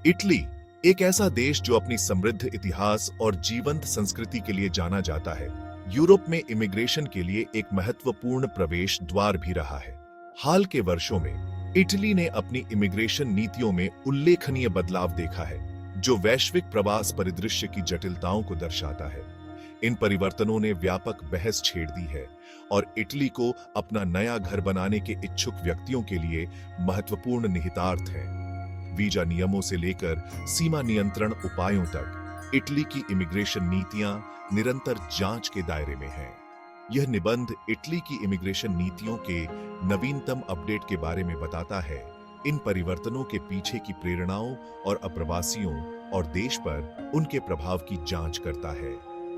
Italy एक ऐसा देश जो अपनी समृद्ध इतिहास और जीवंत संस्कृति के लिए जाना जाता है, यूरोप में इमिग्रेशन के लिए एक महत्वपूर्ण प्रवेश द्वार भी रहा है। हाल के वर्षों में इटली ने अपनी इमिग्रेशन नीतियों में उल्लेखनीय बदलाव देखा है, जो वैश्विक प्रवास परिदृश्य की जटिलताओं को दर्शाता है। इन परिवर्तनों ने व्यापक बहस छेड़ दी है और इटली को अपना नया घर बनाने के इच्छुक व्यक्तियों के लिए महत्वपूर्ण निहितार्थ है। वीजा नियमों से लेकर सीमा नियंत्रण उपायों तक इटली की इमिग्रेशन नीतियां निरंतर जांच के दायरे में हैं। यह निबंध इटली की इमिग्रेशन नीतियों के नवीनतम अपडेट के बारे में बताता है, इन परिवर्तनों के पीछे की प्रेरणाओं और अप्रवासियों और देश पर उनके प्रभाव की जांच करता है।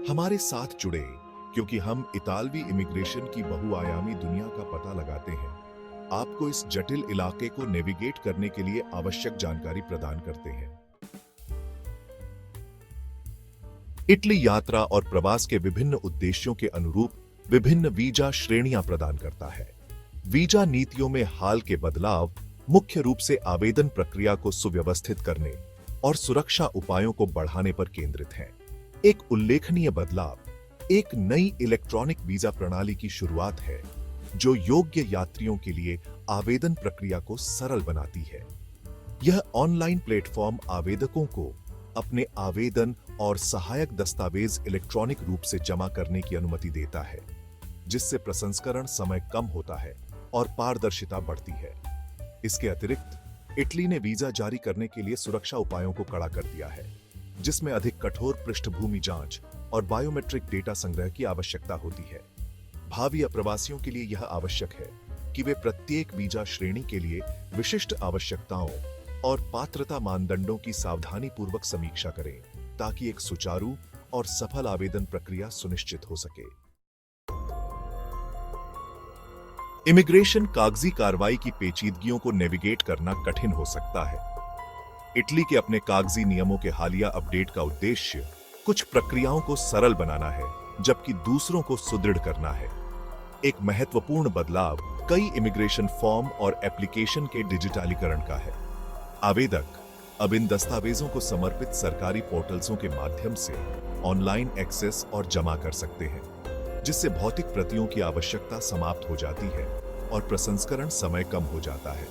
हमारे साथ जुड़े, क्योंकि हम इतालवी इमिग्रेशन की बहुआयामी दुनिया का पता लगाते हैं, आपको इस जटिल इलाके को नेविगेट करने के लिए आवश्यक जानकारी प्रदान करते हैं। इटली यात्रा और प्रवास के विभिन्न उद्देश्यों के अनुरूप विभिन्न वीजा श्रेणियां प्रदान करता है। वीजा नीतियों में हाल के बदलाव मुख्य रूप से आवेदन प्रक्रिया को सुव्यवस्थित करने और सुरक्षा उपायों को बढ़ाने पर केंद्रित हैं। एक उल्लेखनीय बदलाव एक नई इलेक्ट्रॉनिक वीजा प्रणाली की शुरुआत है, जो योग्य यात्रियों के लिए आवेदन प्रक्रिया को सरल बनाती है। यह ऑनलाइन प्लेटफॉर्म आवेदकों को अपने आवेदन और सहायक दस्तावेज इलेक्ट्रॉनिक रूप से जमा करने की अनुमति देता है, जिससे प्रसंस्करण समय कम होता है और पारदर्शिता बढ़ती है। इसके अतिरिक्त इटली ने वीजा जारी करने के लिए सुरक्षा उपायों को कड़ा कर दिया है, जिसमें अधिक कठोर पृष्ठभूमि जांच और बायोमेट्रिक डेटा संग्रह की आवश्यकता होती है। भावी अप्रवासियों के लिए यह आवश्यक है कि वे प्रत्येक वीजा श्रेणी के लिए विशिष्ट आवश्यकताओं और पात्रता मानदंडों की सावधानीपूर्वक समीक्षा करें, ताकि एक सुचारू और सफल आवेदन प्रक्रिया सुनिश्चित हो सके। इमिग्रेशन कागजी कार्रवाई की पेचीदगियों को नेविगेट करना कठिन हो सकता है। इटली के अपने कागजी नियमों के हालिया अपडेट का उद्देश्य कुछ प्रक्रियाओं को सरल बनाना है, जबकि दूसरों को सुदृढ़ करना है। एक महत्वपूर्ण बदलाव कई इमिग्रेशन फॉर्म और एप्लीकेशन के डिजिटलीकरण का है। आवेदक अब इन दस्तावेजों को समर्पित सरकारी पोर्टल्सों के माध्यम से ऑनलाइन एक्सेस और जमा कर सकते हैं, जिससे भौतिक प्रतियों की आवश्यकता समाप्त हो जाती है और प्रसंस्करण समय कम हो जाता है।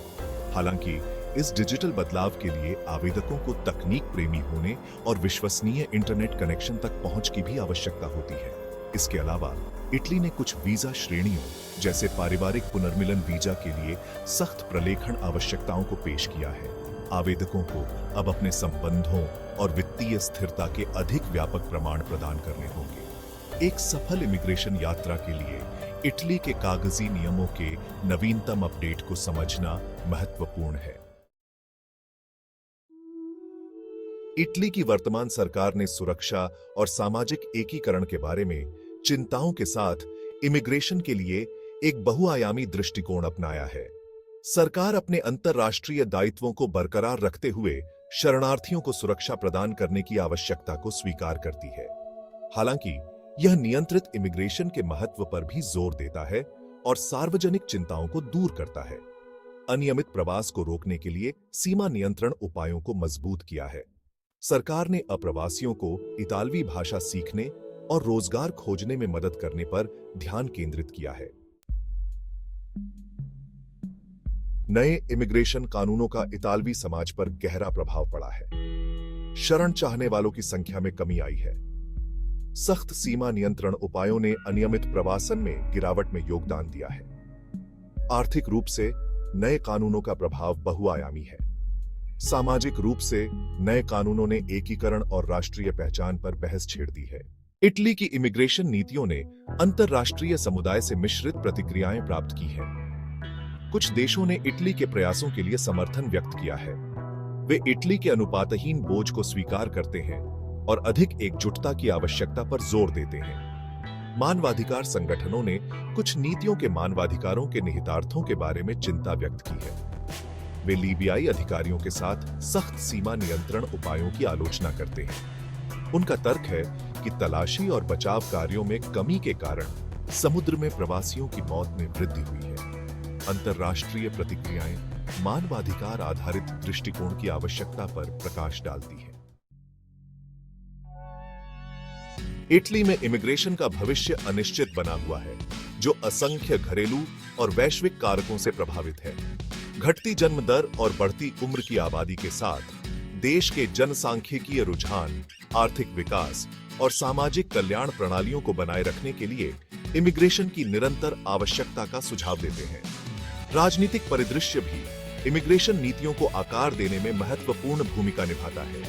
हालांकि इस डिजिटल बदलाव के लिए आवेदकों को तकनीक प्रेमी होने और विश्वसनीय इंटरनेट कनेक्शन तक पहुंच की भी आवश्यकता होती है। इसके अलावा इटली ने कुछ वीजा श्रेणियों, जैसे पारिवारिक पुनर्मिलन वीजा के लिए सख्त प्रलेखन आवश्यकताओं को पेश किया है। आवेदकों को अब अपने संबंधों और वित्तीय स्थिरता के अधिक व्यापक प्रमाण प्रदान करने होंगे। एक सफल इमिग्रेशन यात्रा के लिए इटली के कागजी नियमों के नवीनतम अपडेट को समझना महत्वपूर्ण है। इटली की वर्तमान सरकार ने सुरक्षा और सामाजिक एकीकरण के बारे में चिंताओं के साथ इमिग्रेशन के लिए एक बहुआयामी दृष्टिकोण अपनाया है। सरकार अपने अंतर्राष्ट्रीय दायित्वों को बरकरार रखते हुए शरणार्थियों को सुरक्षा प्रदान करने की आवश्यकता को स्वीकार करती है। हालांकि यह नियंत्रित इमिग्रेशन के महत्व पर भी जोर देता है और सार्वजनिक चिंताओं को दूर करता है। अनियमित प्रवास को रोकने के लिए सीमा नियंत्रण उपायों को मजबूत किया है। सरकार ने अप्रवासियों को इतालवी भाषा सीखने और रोजगार खोजने में मदद करने पर ध्यान केंद्रित किया है। नए इमिग्रेशन कानूनों का इतालवी समाज पर गहरा प्रभाव पड़ा है। शरण चाहने वालों की संख्या में कमी आई है। सख्त सीमा नियंत्रण उपायों ने अनियमित प्रवासन में गिरावट में योगदान दिया है। आर्थिक रूप से नए कानूनों का प्रभाव बहुआयामी है। सामाजिक रूप से नए कानूनों ने एकीकरण और राष्ट्रीय पहचान पर बहस छेड़ दी है। इटली की इमिग्रेशन नीतियों ने अंतरराष्ट्रीय समुदाय से मिश्रित प्रतिक्रियाएं प्राप्त की हैं। कुछ देशों ने इटली के प्रयासों के लिए समर्थन व्यक्त किया है। वे इटली के अनुपातहीन बोझ को स्वीकार करते हैं और अधिक एकजुटता की आवश्यकता पर जोर देते हैं। मानवाधिकार संगठनों ने कुछ नीतियों के मानवाधिकारों के निहितार्थों के बारे में चिंता व्यक्त की है। वे लीबियाई अधिकारियों के साथ सख्त सीमा नियंत्रण उपायों की आलोचना करते हैं। उनका तर्क है कि तलाशी और बचाव कार्यों में कमी के कारण समुद्र में प्रवासियों की मौत में वृद्धि हुई है। अंतर्राष्ट्रीय प्रतिक्रियाएं मानवाधिकार आधारित दृष्टिकोण की आवश्यकता पर प्रकाश डालती हैं। इटली में इमिग्रेशन का भविष्य अनिश्चित बना हुआ है, जो असंख्य घरेलू और वैश्विक कारकों से प्रभावित है। घटती जन्म दर और बढ़ती उम्र की आबादी के साथ देश के जनसांख्यिकीय रुझान, आर्थिक विकास और सामाजिक कल्याण प्रणालियों को बनाए रखने के लिए इमिग्रेशन की निरंतर आवश्यकता का सुझाव देते हैं। राजनीतिक परिदृश्य भी इमिग्रेशन नीतियों को आकार देने में महत्वपूर्ण भूमिका निभाता है।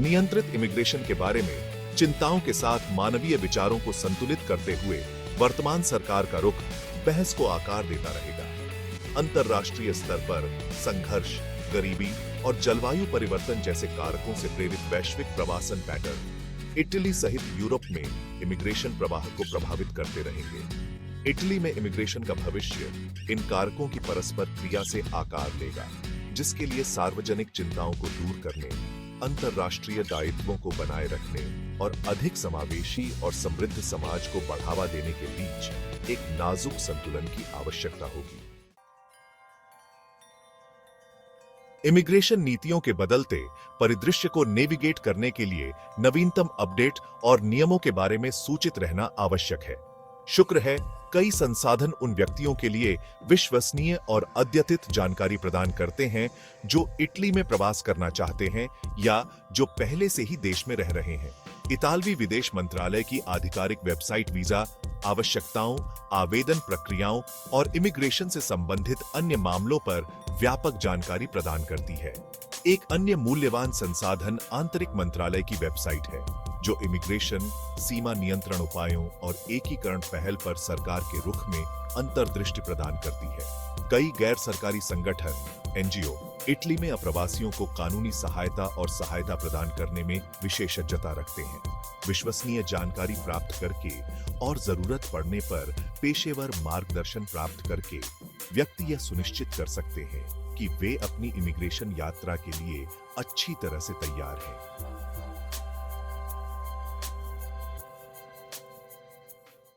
नियंत्रित इमिग्रेशन के बारे में चिंताओं के साथ मानवीय विचारों को संतुलित करते हुए वर्तमान सरकार का रुख बहस को आकार देता रहेगा। अंतर्राष्ट्रीय स्तर पर संघर्ष, गरीबी और जलवायु परिवर्तन जैसे कारकों से प्रेरित वैश्विक प्रवासन पैटर्न इटली सहित यूरोप में इमिग्रेशन प्रवाह को प्रभावित करते रहेंगे। इटली में इमिग्रेशन का भविष्य इन कारकों की परस्पर क्रिया से आकार लेगा, जिसके लिए सार्वजनिक चिंताओं को दूर करने, अंतर्राष्ट्रीय दायित्वों को बनाए रखने और अधिक समावेशी और समृद्ध समाज को बढ़ावा देने के बीच एक नाजुक संतुलन की आवश्यकता होगी। इमिग्रेशन नीतियों के बदलते परिदृश्य को नेविगेट करने के लिए नवीनतम अपडेट और नियमों के बारे में सूचित रहना आवश्यक है। शुक्र है, कई संसाधन उन व्यक्तियों के लिए विश्वसनीय और अद्यतित जानकारी प्रदान करते हैं जो इटली में प्रवास करना चाहते हैं या जो पहले से ही देश में रह रहे हैं। इतालवी विदेश मंत्रालय की आधिकारिक वेबसाइट वीजा आवश्यकताओं, आवेदन प्रक्रियाओं और इमिग्रेशन से संबंधित अन्य मामलों पर व्यापक जानकारी प्रदान करती है। एक अन्य मूल्यवान संसाधन आंतरिक मंत्रालय की वेबसाइट है, जो इमिग्रेशन, सीमा नियंत्रण उपायों और एकीकरण पहल पर सरकार के रुख में अंतर्दृष्टि प्रदान करती है। कई गैर सरकारी संगठन एनजीओ इटली में अप्रवासियों को कानूनी सहायता और सहायता प्रदान करने में विशेषज्ञता रखते हैं। विश्वसनीय जानकारी प्राप्त करके और जरूरत पड़ने पर पेशेवर मार्गदर्शन प्राप्त करके व्यक्ति यह सुनिश्चित कर सकते हैं कि वे अपनी इमिग्रेशन यात्रा के लिए अच्छी तरह से तैयार हैं।